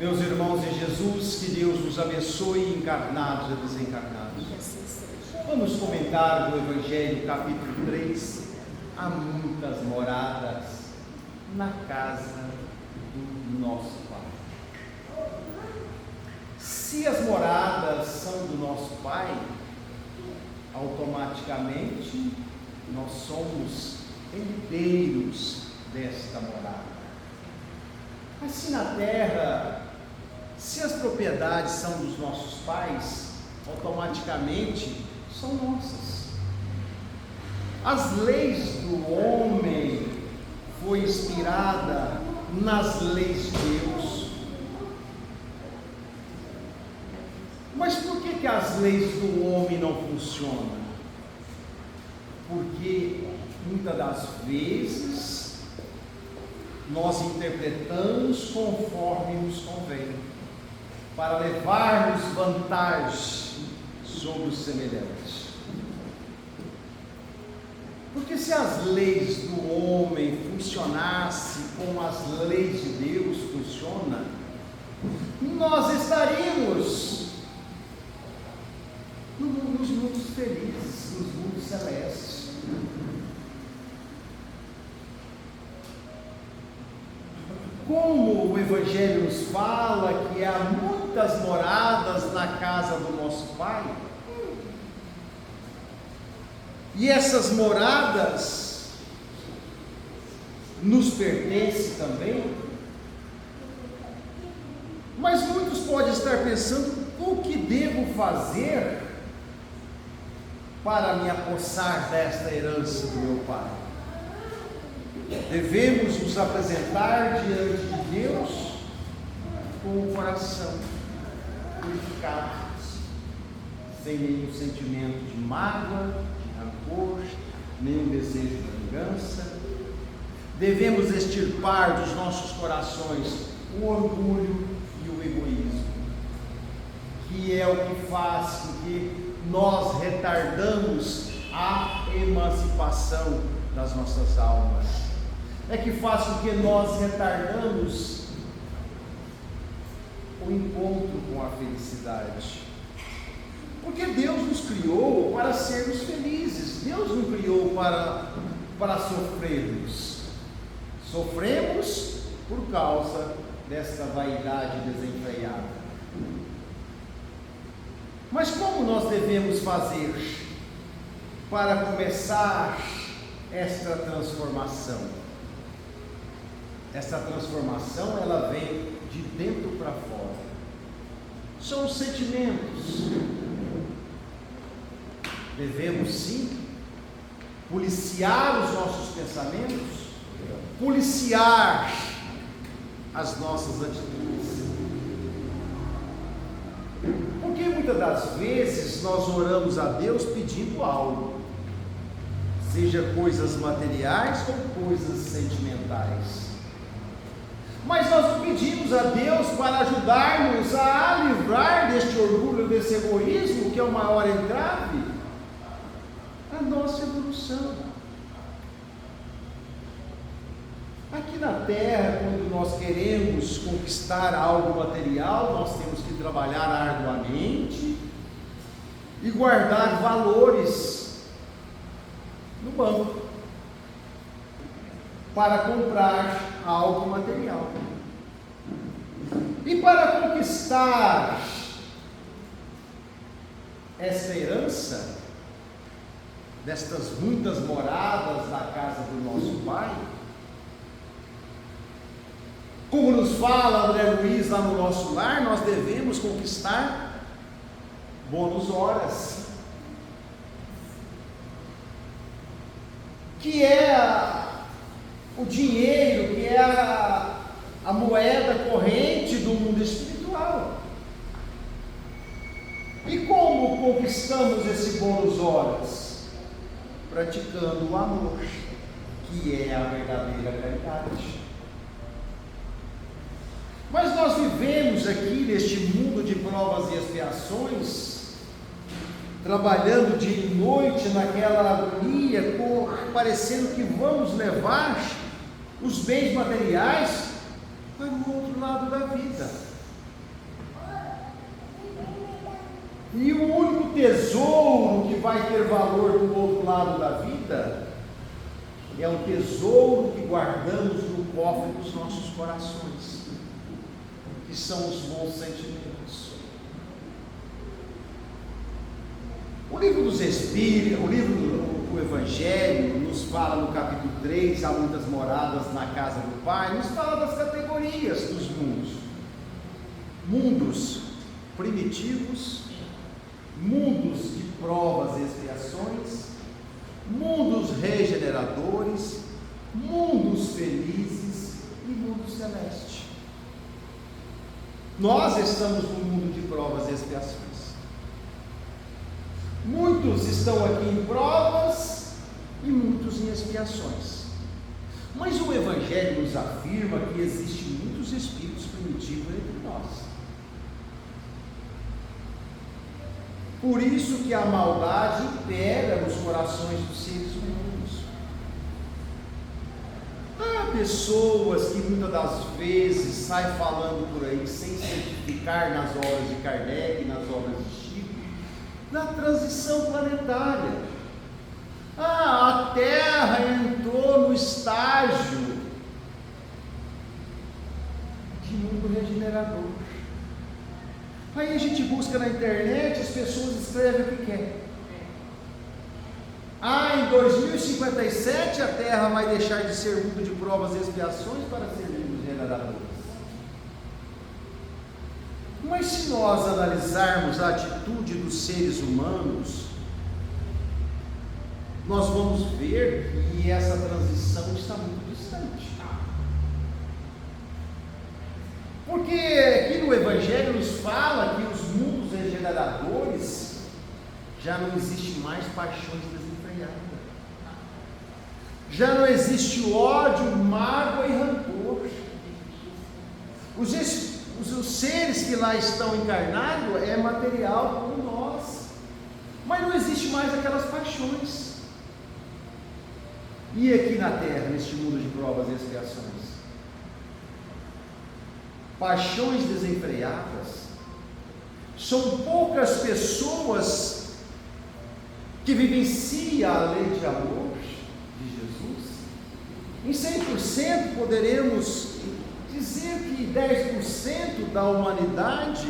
Meus irmãos em Jesus, que Deus nos abençoe, encarnados e desencarnados. Vamos comentar o Evangelho, capítulo 3. Há muitas moradas na casa do nosso Pai. Se as moradas são do nosso Pai, automaticamente nós somos herdeiros desta morada. Mas se na terra, se as propriedades são dos nossos pais, automaticamente são nossas. As leis do homem foi inspirada nas leis de Deus. Mas por que as leis do homem não funcionam? Porque muitas das vezes nós interpretamos conforme nos convém, para levarmos vantagem sobre os semelhantes. Porque se as leis do homem funcionassem como as leis de Deus funcionam, nós estaríamos nos mundos felizes, nos mundos celestes. Como o Evangelho nos fala que há muitas moradas na casa do nosso Pai, e essas moradas nos pertencem também, mas muitos podem estar pensando: o que devo fazer para me apossar desta herança do meu Pai? Devemos nos apresentar diante de Deus com o coração purificado, sem nenhum sentimento de mágoa, de rancor, nenhum desejo de vingança. Devemos extirpar dos nossos corações o orgulho e o egoísmo, que é o que faz com que nós retardamos a emancipação das nossas almas. É que faz com que nós retardamos o encontro com a felicidade. Porque Deus nos criou para sermos felizes. Deus nos criou para sofrermos. Sofremos por causa desta vaidade desenfreada. Mas como nós devemos fazer para começar esta transformação? Essa transformação, ela vem de dentro para fora. São os sentimentos. Devemos sim policiar os nossos pensamentos, policiar as nossas atitudes. Porque muitas das vezes nós oramos a Deus pedindo algo, seja coisas materiais ou coisas sentimentais. Mas nós não pedimos a Deus para ajudar-nos a livrar deste orgulho, desse egoísmo, que é o maior entrave à nossa evolução. Aqui na terra, quando nós queremos conquistar algo material, nós temos que trabalhar arduamente e guardar valores no banco para comprar algo material. E para conquistar esta herança, destas muitas moradas na casa do nosso Pai, como nos fala André Luiz lá no Nosso Lar, nós devemos conquistar bônus horas, que é o dinheiro, que é a moeda corrente do mundo espiritual. E como conquistamos esse bônus horas? Praticando o amor, que é a verdadeira caridade. Mas nós vivemos aqui neste mundo de provas e expiações, trabalhando dia e noite naquela agonia, parecendo que vamos levar os bens materiais para o outro lado da vida. E o único tesouro que vai ter valor do outro lado da vida é o tesouro que guardamos no cofre dos nossos corações, que são os bons sentimentos. O livro dos Espíritos, o Evangelho, nos fala no capítulo 3, há muitas moradas na casa do Pai, nos fala das categorias dos mundos. Mundos primitivos, mundos de provas e expiações, mundos regeneradores, mundos felizes e mundo celeste. Nós estamos no mundo de provas e expiações. Muitos estão aqui em provas e muitos em expiações. Mas o Evangelho nos afirma que existem muitos espíritos primitivos entre nós. Por isso que a maldade impera nos corações dos seres humanos. Há pessoas que muitas das vezes saem falando por aí sem certificar nas obras de Kardec, nas obras de Chico, na transição planetária. A Terra entrou no estágio de mundo regenerador. Aí a gente busca na internet, as pessoas escrevem o que quer. Em 2057 a Terra vai deixar de ser mundo de provas e expiações para ser mundo regenerador. Mas se nós analisarmos a atitude dos seres humanos, nós vamos ver que essa transição está muito distante. Porque aqui no Evangelho nos fala que os mundos regeneradores já não existe mais paixões desenfreadas. Já não existe ódio, mágoa e rancor. Os seres que lá estão encarnados é material como nós, mas não existe mais aquelas paixões. E aqui na Terra, neste mundo de provas e expiações, paixões desenfreadas, são poucas pessoas que vivenciam a lei de amor de Jesus. Em 100% poderemos dizer que 10% da humanidade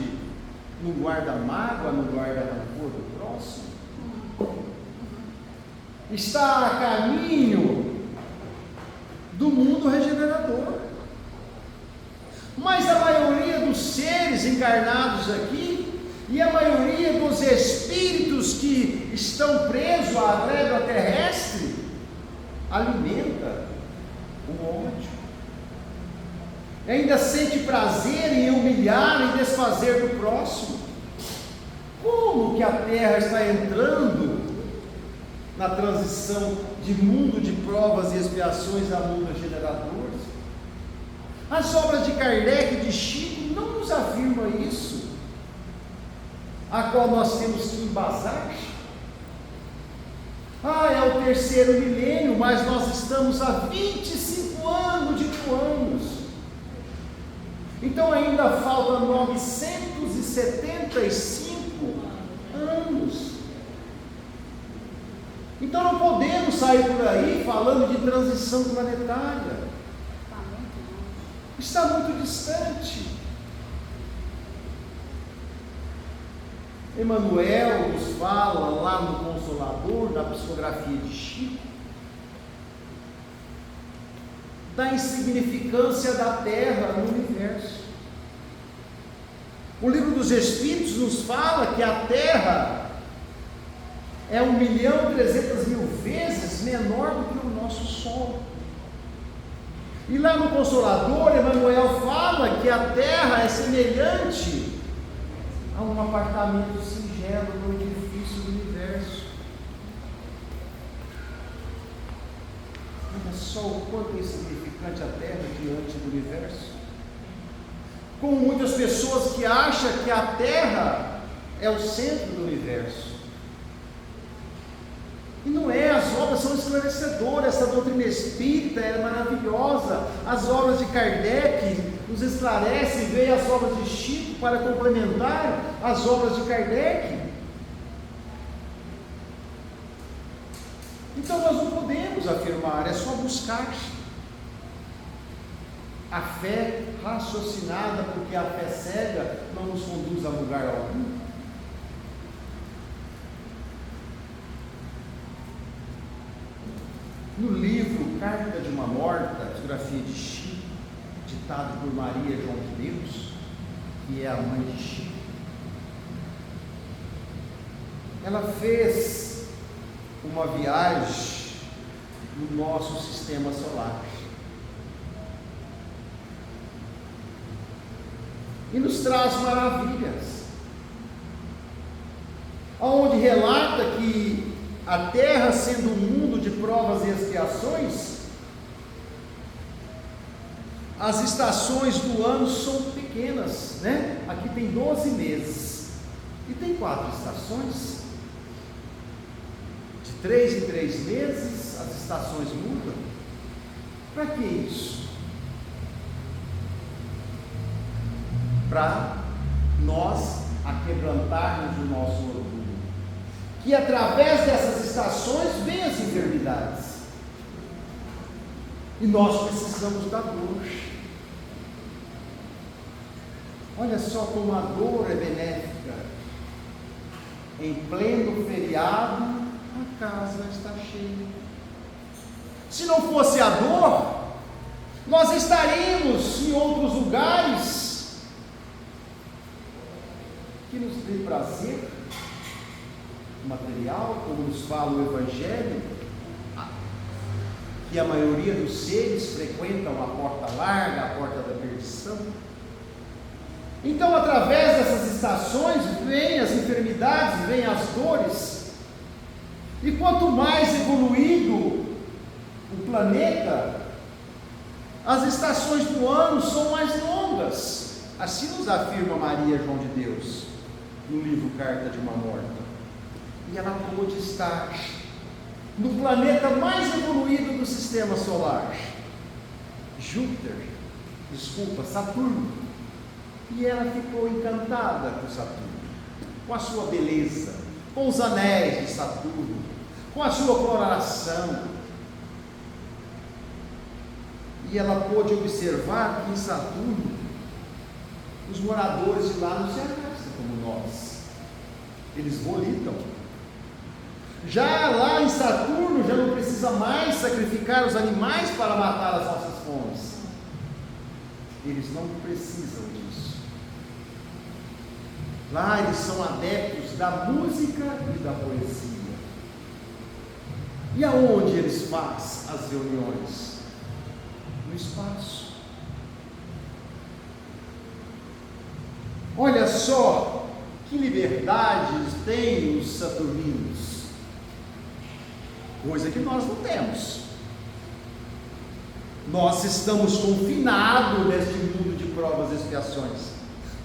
não guarda mágoa, não guarda rancor do próximo. Está a caminho do mundo regenerador. Mas a maioria dos seres encarnados aqui e a maioria dos espíritos que estão presos à régua terrestre alimenta o ódio. Ainda sente prazer em humilhar e desfazer do próximo. Como que a Terra está entrando na transição de mundo de provas e expiações a mundo regenerador? As obras de Kardec e de Chico não nos afirmam isso, a qual nós temos que embasar. É o terceiro milênio, mas nós estamos há 25 anos de planos. Então ainda falta 975 anos. Então não podemos sair por aí falando de transição planetária. Está muito distante. Emmanuel nos fala lá no Consolador, na psicografia de Chico, da insignificância da Terra no universo. O livro dos Espíritos nos fala que a Terra é 1.300.000 vezes menor do que o nosso Sol. E lá no Consolador, Emmanuel fala que a Terra é semelhante a um apartamento singelo no edifício do universo. Olha só o quanto é insignificante a Terra diante do universo. Como muitas pessoas que acham que a Terra é o centro do universo. E não é, as obras são esclarecedoras, essa doutrina espírita é maravilhosa, as obras de Kardec nos esclarecem, veio as obras de Chico para complementar as obras de Kardec. Então nós não podemos afirmar, é só buscar. A fé raciocinada, porque a fé cega não nos conduz a lugar algum. No livro Carta de uma Morta, biografia de Chico, ditado por Maria João de Deus, que é a mãe de Chico, ela fez uma viagem no nosso sistema solar e nos traz maravilhas, onde relata que a Terra, sendo um mundo de provas e expiações, as estações do ano são pequenas, né? Aqui tem 12 meses e tem 4 estações. De 3 em 3 meses as estações mudam. Para que isso? Para nós aquebrantarmos o nosso orgulho, que através dessas estações vem as enfermidades, e nós precisamos da dor. Olha só como a dor é benéfica. Em pleno feriado, a casa está cheia. Se não fosse a dor, nós estaríamos em outros lugares que nos dê prazer material, como nos fala o Evangelho, que a maioria dos seres frequentam a porta larga, a porta da perdição. Então, através dessas estações, vêm as enfermidades, vêm as dores, e quanto mais evoluído o planeta, as estações do ano são mais longas. Assim nos afirma Maria João de Deus, no livro Carta de uma Morta. E ela pôde estar no planeta mais evoluído do sistema solar, Saturno. E ela ficou encantada com Saturno, com a sua beleza, com os anéis de Saturno, com a sua coloração. E ela pôde observar que em Saturno os moradores de lá não se arrastam como nós, eles volitam. Já lá em Saturno já não precisa mais sacrificar os animais para matar as nossas fomes. Eles não precisam disso. Lá eles são adeptos da música e da poesia. E aonde eles fazem as reuniões? No espaço. Olha só que liberdade têm os saturninos, coisa que nós não temos. Nós estamos confinados neste mundo de provas e expiações,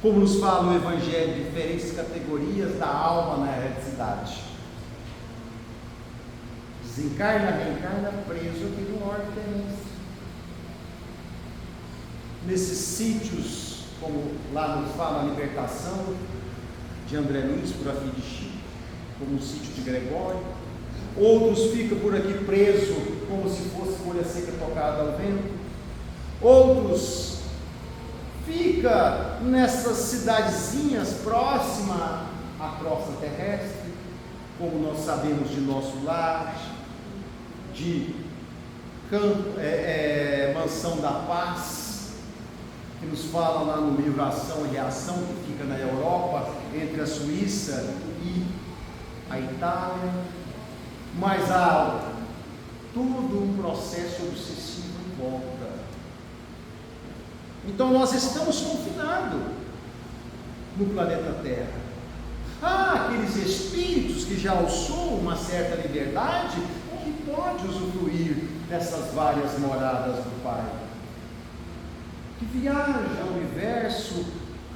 como nos fala o Evangelho, diferentes categorias da alma na hereticidade. Desencarna, reencarna, preso aqui no orbe terrestre. Nesses sítios, como lá nos fala a libertação de André Luiz, por a fim de Chico, como o sítio de Gregório. Outros ficam por aqui presos, como se fosse folha seca tocada ao vento. Outros ficam nessas cidadezinhas próximas à crosta terrestre, como nós sabemos de Nosso Lar, de Mansão da Paz, que nos fala lá no livro Ação e Reação, que fica na Europa, entre a Suíça e a Itália. Mas há todo um processo obsessivo em volta. Então nós estamos confinados no planeta Terra. Há aqueles espíritos que já alçou uma certa liberdade, que pode usufruir dessas várias moradas do Pai, que viaja ao universo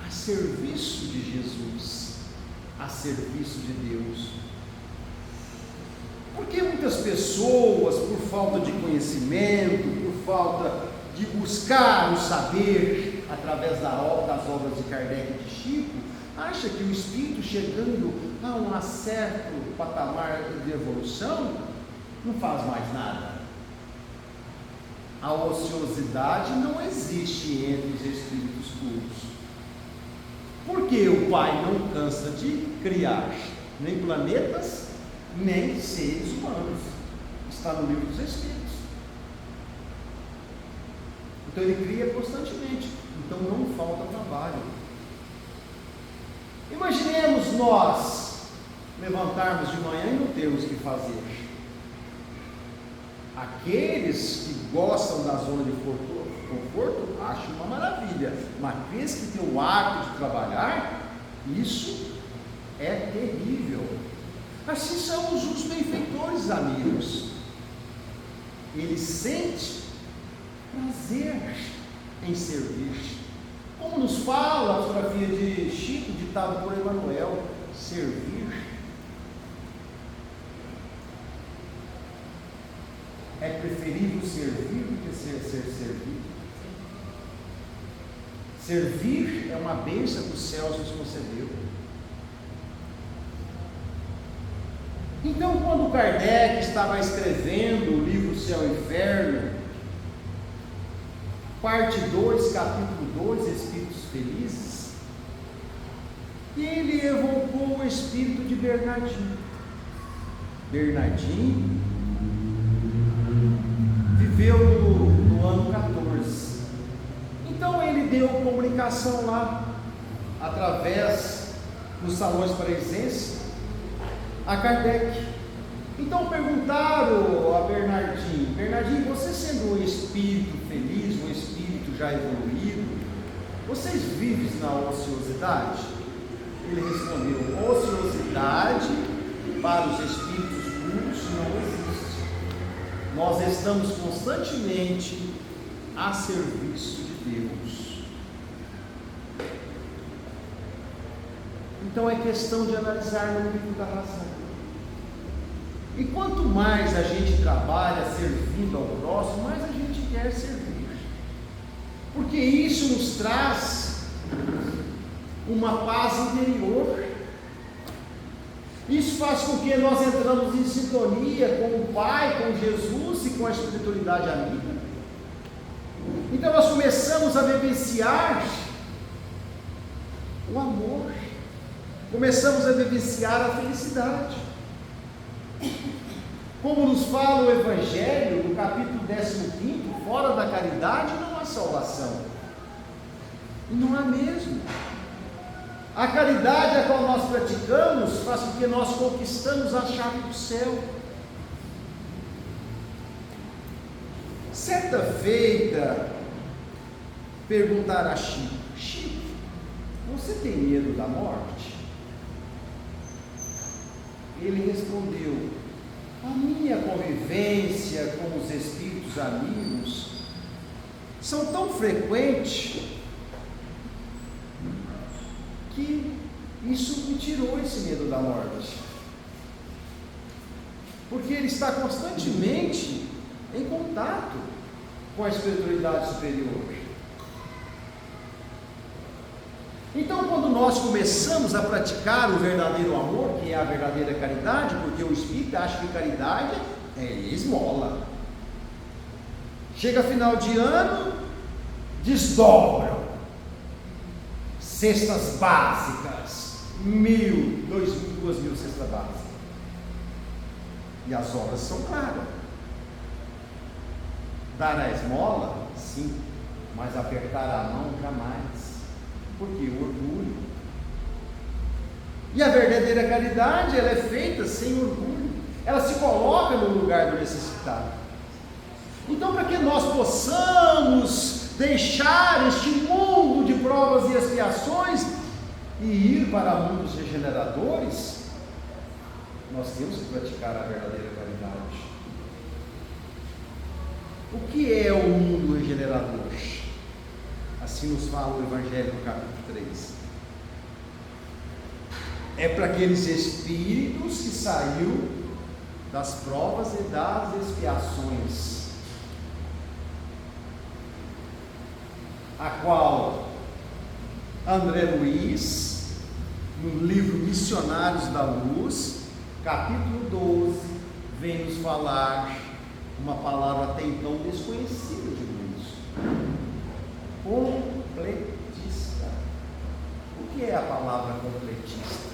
a serviço de Jesus, a serviço de Deus. Porque muitas pessoas, por falta de conhecimento, por falta de buscar o saber através das obras de Kardec e de Chico, acham que o espírito, chegando a um certo patamar de evolução, não faz mais nada. A ociosidade não existe entre os espíritos puros. Porque o Pai não cansa de criar nem planetas, nem seres humanos. Está no livro dos Espíritos. Então ele cria constantemente. Então não falta trabalho. Imaginemos nós levantarmos de manhã e não termos o que fazer. Aqueles que gostam da zona de conforto acham uma maravilha, mas aqueles que têm o hábito de trabalhar, isso é terrível. Assim são os benfeitores, amigos. Ele sente prazer em servir. Como nos fala a fotografia de Chico, ditado por Emmanuel, servir é preferível servir do que ser servido. Servir é uma bênção que os céus nos concedeu. Então, quando Kardec estava escrevendo o livro Céu e Inferno, parte 2, capítulo 2, Espíritos Felizes, ele evocou o espírito de Bernardinho. Bernardinho viveu no ano 14. Então ele deu comunicação lá, através dos salões parisienses, a Kardec. Então perguntaram a Bernardinho: Bernardinho, você sendo um espírito feliz, um espírito já evoluído, vocês vivem na ociosidade? Ele respondeu: ociosidade para os espíritos puros não existe. Nós estamos constantemente a serviço de Deus. Então é questão de analisar no livro da razão. E quanto mais a gente trabalha servindo ao próximo, mais a gente quer servir. Porque isso nos traz uma paz interior. Isso faz com que nós entramos em sintonia com o Pai, com Jesus e com a espiritualidade amiga. Então nós começamos a vivenciar o amor. Começamos a vivenciar a felicidade. Como nos fala o Evangelho, no capítulo 15, fora da caridade não há salvação. E não há mesmo. A caridade a qual nós praticamos faz com que nós conquistamos a chave do céu. Certa feita, perguntaram a Chico: Chico, você tem medo da morte? Ele respondeu: a minha convivência com os espíritos amigos são tão frequentes que isso me tirou esse medo da morte, porque ele está constantemente em contato com a espiritualidade superior. Então, quando nós começamos a praticar o verdadeiro amor, que é a verdadeira caridade, porque o espírito acha que caridade é esmola. Chega final de ano, desdobram cestas básicas, 1.000, 2.000, 2.000 cestas básicas. E as obras são claras. Dar a esmola, sim, mas apertar a mão jamais. Porque o orgulho. E a verdadeira caridade, ela é feita sem orgulho. Ela se coloca no lugar do necessitado. Então, para que nós possamos deixar este mundo de provas e expiações e ir para mundos regeneradores, nós temos que praticar a verdadeira caridade. O que é o mundo regenerador? Assim nos fala o Evangelho no capítulo 3. É para aqueles espíritos que saiu das provas e das expiações, a qual André Luiz, no livro Missionários da Luz, capítulo 12, vem nos falar uma palavra até então desconhecida de muitos: completista. O que é a palavra completista?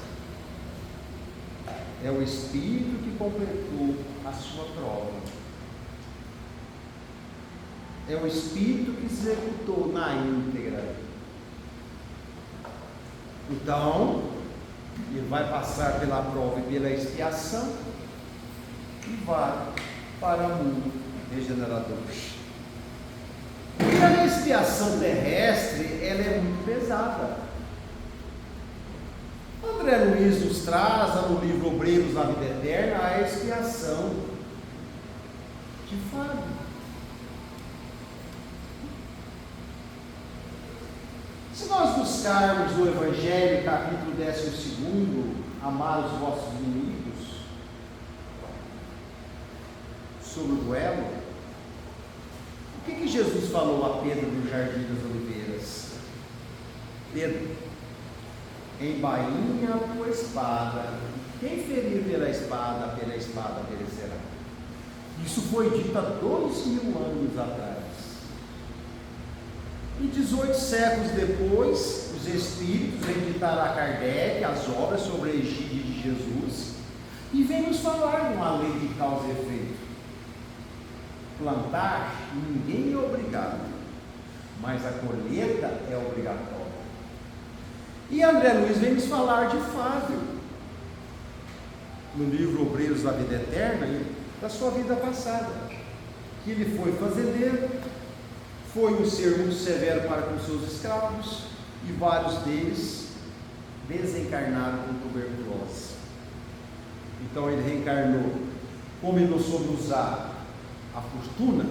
É o Espírito que completou a sua prova. É o Espírito que se executou na íntegra. Então, ele vai passar pela prova e pela expiação e vai para o mundo regenerador. E a expiação terrestre, ela é muito pesada. André Luiz nos traz, lá no livro Obreiros da Vida Eterna, a expiação de Fábio. Se nós buscarmos no Evangelho, capítulo 12, amar os vossos inimigos, sobre o duelo, o que Jesus falou a Pedro no Jardim das Oliveiras? Pedro, embainha a tua espada, quem ferir pela espada perecerá. Isso foi dito há 2000 anos atrás. E 18 séculos depois, os Espíritos vêm ditar a Kardec as obras sobre a egídia de Jesus e vêm nos falar de uma lei de causa e efeito. Plantar, ninguém é obrigado, mas a colheita é obrigatória. E André Luiz vem nos falar de Fábio, no livro Obreiros da Vida Eterna, da sua vida passada, que ele foi fazendeiro, foi um ser muito severo para com seus escravos, e vários deles desencarnaram com tuberculose. Então ele reencarnou, como ele não soube usar a fortuna,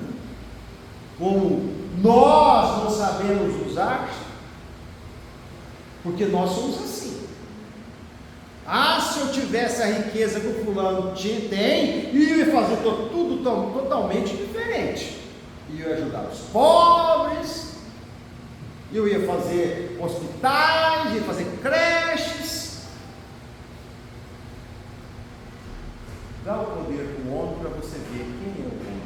como nós não sabemos usar, porque nós somos assim. Se eu tivesse a riqueza que o fulano tem, eu ia fazer tudo totalmente diferente. Eu ia ajudar os pobres, eu ia fazer hospitais, ia fazer creches. Dá o poder para o homem para você ver quem é o homem.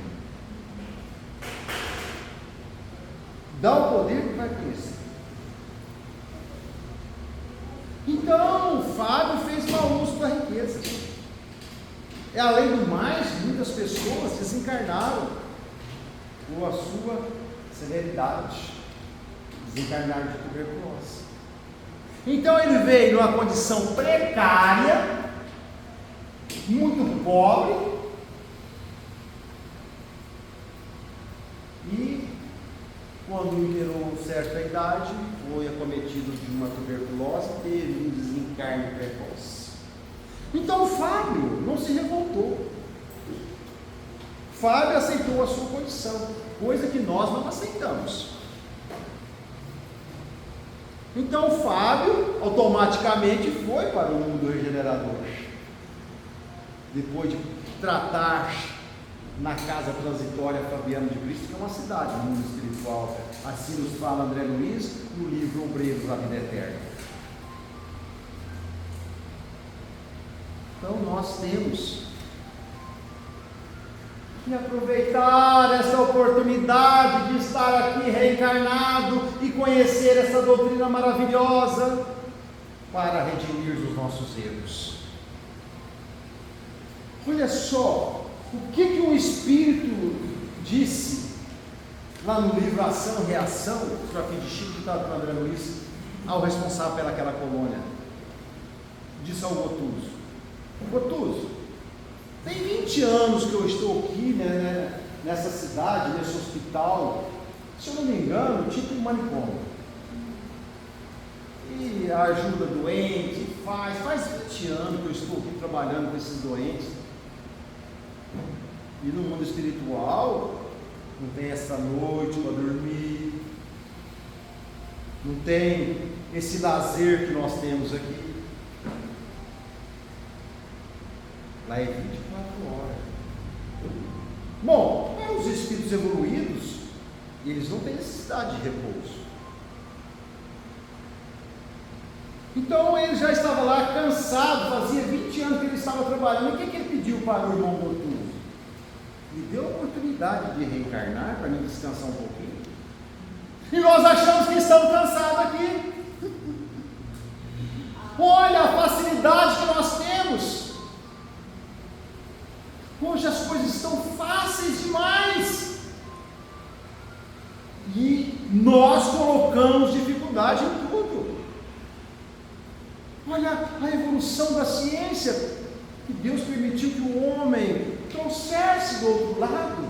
Dá o poder que vai conhecer. Então, o Fábio fez mau uso da riqueza. Além do mais, muitas pessoas desencarnaram com a sua severidade, desencarnaram de tuberculose. Então ele veio numa condição precária, muito pobre, e quando inteirou certa idade, foi acometido de uma tuberculose, teve um desencarne precoce. Então Fábio não se revoltou. Fábio aceitou a sua condição, coisa que nós não aceitamos. Então Fábio automaticamente foi para o mundo regenerador, depois de tratar na casa transitória Fabiano de Cristo, que é uma cidade, um mundo espiritual. Assim nos fala André Luiz no livro Obreiros da Vida Eterna. Então nós temos que aproveitar essa oportunidade de estar aqui reencarnado e conhecer essa doutrina maravilhosa para redimir os nossos erros. Olha só o que o Espírito disse lá no livro Ação e Reação, Sr. de Chico, ditado por André Luiz, ao responsável pelaquela colônia. Disse ao Gotuso: Gotuso, tem 20 anos que eu estou aqui, nessa cidade, nesse hospital, se eu não me engano, tipo um manicômio, e ajuda doente, faz 20 anos que eu estou aqui trabalhando com esses doentes, e no mundo espiritual não tem essa noite para dormir, não tem esse lazer que nós temos aqui. Lá é 24 horas. Bom, os espíritos evoluídos, eles não têm necessidade de repouso. Então ele já estava lá cansado, fazia 20 anos que ele estava trabalhando. O que ele pediu para o irmão Gotuso? me deu a oportunidade de reencarnar para me descansar um pouquinho. E nós achamos que estamos cansados aqui. Olha a facilidade que nós temos. Hoje as coisas estão fáceis demais. E nós colocamos dificuldade em tudo. Olha a evolução da ciência, que Deus permitiu que o homem trouxesse do outro lado.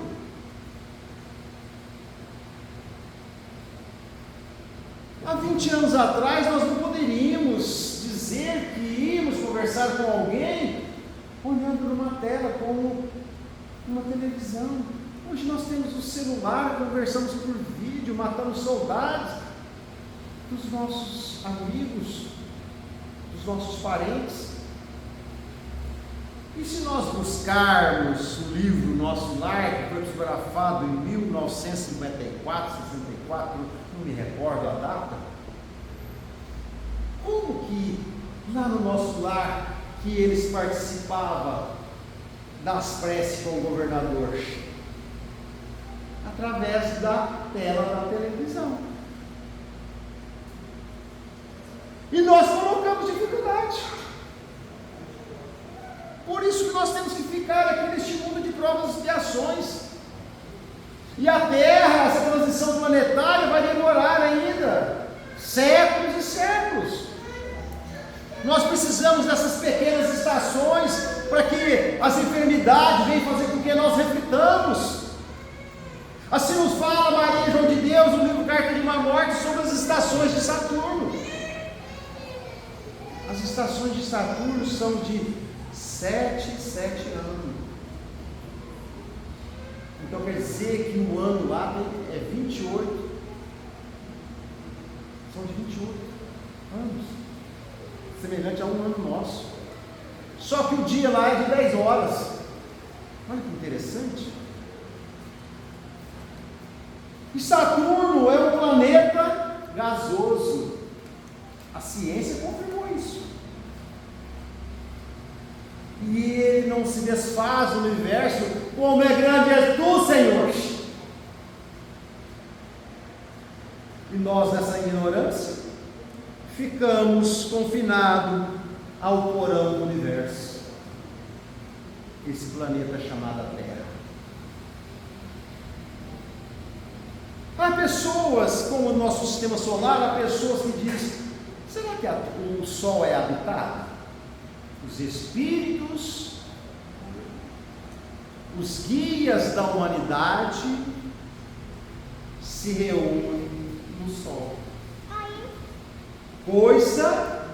Há 20 anos atrás nós não poderíamos dizer que íamos conversar com alguém olhando para uma tela, como uma televisão. Hoje nós temos o celular, conversamos por vídeo, matamos saudades dos nossos amigos, dos nossos parentes. E se nós buscarmos o livro Nosso Lar, que foi psicografado em 1954, 64, não me recordo a data, como que lá no Nosso Lar, que eles participavam das preces com o governador? Através da tela da televisão. E nós colocamos dificuldade. Por isso que nós temos que ficar aqui neste mundo de provas e expiações. E a Terra, essa transição planetária vai demorar ainda séculos e séculos. Nós precisamos dessas pequenas estações para que as enfermidades venham fazer com que nós reflitamos. Assim nos fala Maria João de Deus no livro Carta de uma Morte sobre as estações de Saturno. As estações de Saturno são de 7 anos. Então quer dizer que o ano lá é 28. São de 28 anos. Semelhante a um ano nosso. Só que o dia lá é de 10 horas. Olha que interessante. E Saturno é um planeta gasoso. A ciência confirmou isso. E ele não se desfaz no universo. Como é grande és tu, Senhor! E nós, nessa ignorância, ficamos confinados ao porão do universo, esse planeta chamado Terra. Há pessoas, como o nosso sistema solar, há pessoas que dizem: será que o Sol é habitado? Os espíritos, os guias da humanidade se reúnem no Sol, coisa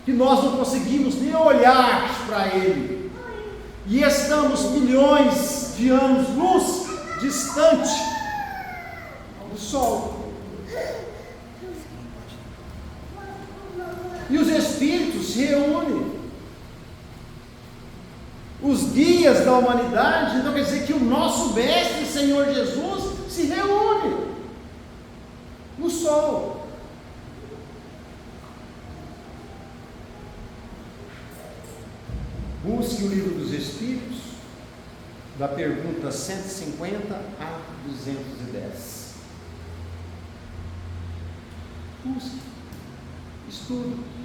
que nós não conseguimos nem olhar para ele, e estamos milhões de anos-luz distante do Sol. E os espíritos se reúnem, os guias da humanidade. Então quer dizer que o nosso mestre, Senhor Jesus, se reúne no Sol. Busque o livro dos Espíritos, da pergunta 150 a 210. Busque, estude.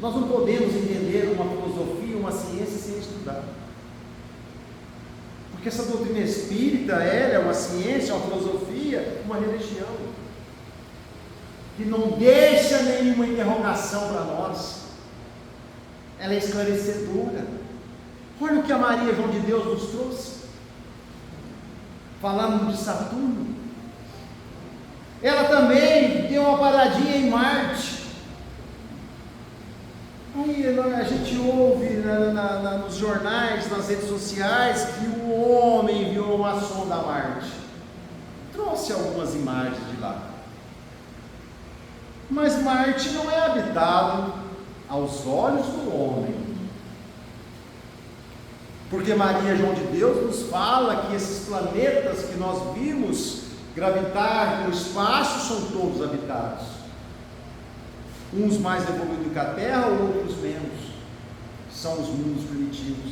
Nós não podemos entender uma filosofia, uma ciência sem estudar. Porque essa doutrina espírita, ela é uma ciência, uma filosofia, uma religião, que não deixa nenhuma interrogação para nós. Ela é esclarecedora. Olha o que a Maria João de Deus nos trouxe, falando de Saturno. Ela também deu uma paradinha em Marte. Aí a gente ouve nos jornais, nas redes sociais, que o homem enviou uma sonda a Marte. Trouxe algumas imagens de lá. Mas Marte não é habitado aos olhos do homem. Porque Maria João de Deus nos fala que esses planetas que nós vimos gravitar no espaço são todos habitados. Uns mais evoluídos que a Terra, outros menos. São os mundos primitivos.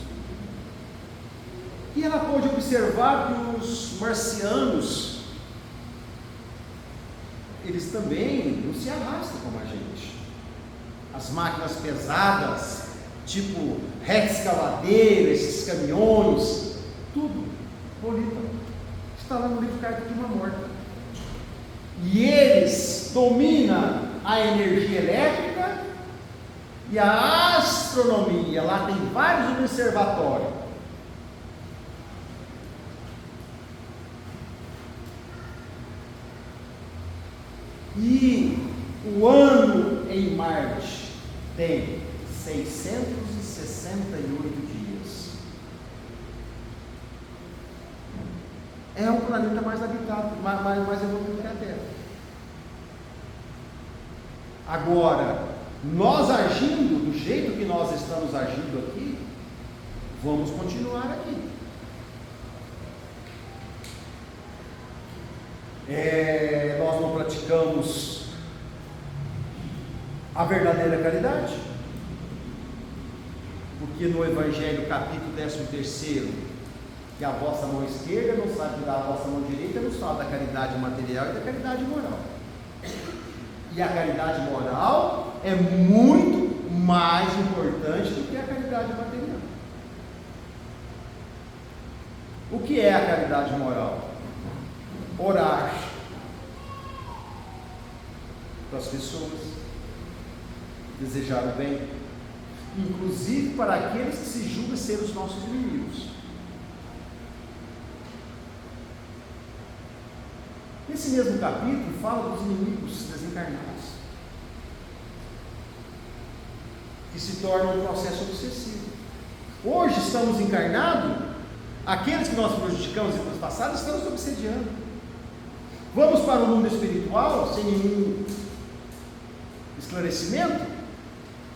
E ela pôde observar que os marcianos, eles também não se arrastam como a gente. As máquinas pesadas, tipo escavadeira, esses caminhões, tudo bonito. Está lá no livro Carta de uma Morta. E eles dominam a energia elétrica e a astronomia. Lá tem vários observatórios. E o ano em Marte tem 668 dias. É o planeta mais habitado, mais evoluído que a Terra. Agora, nós agindo do jeito que nós estamos agindo aqui, vamos continuar aqui. Nós não praticamos a verdadeira caridade, porque no Evangelho, capítulo 13, que a vossa mão esquerda não sabe dar a vossa mão direita, nos fala da caridade material e da caridade moral. E a caridade moral é muito mais importante do que a caridade material. O que é a caridade moral? Orar para as pessoas, desejar o bem, inclusive para aqueles que se julgam ser os nossos inimigos. Nesse mesmo capítulo fala dos inimigos desencarnados, que se tornam um processo obsessivo. Hoje estamos encarnados, aqueles que nós prejudicamos em vidas passadas estamos obsediando. Vamos para o mundo espiritual sem nenhum esclarecimento?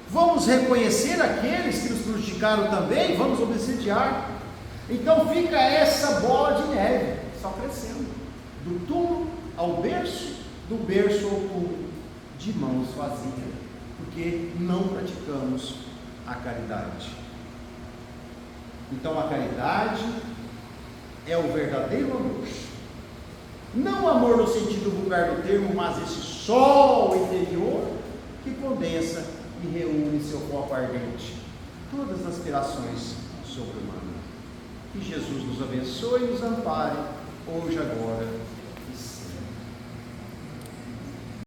Vamos reconhecer aqueles que nos prejudicaram também? Vamos obsediar? Então fica essa bola de neve, só crescendo, do túmulo ao berço, do berço ao túmulo, de mãos vazias, porque não praticamos a caridade. Então a caridade é o verdadeiro amor. Não amor no sentido vulgar do termo, mas esse sol interior que condensa e reúne em seu foco ardente todas as aspirações sobre-humanas. Que Jesus nos abençoe e nos ampare, hoje, agora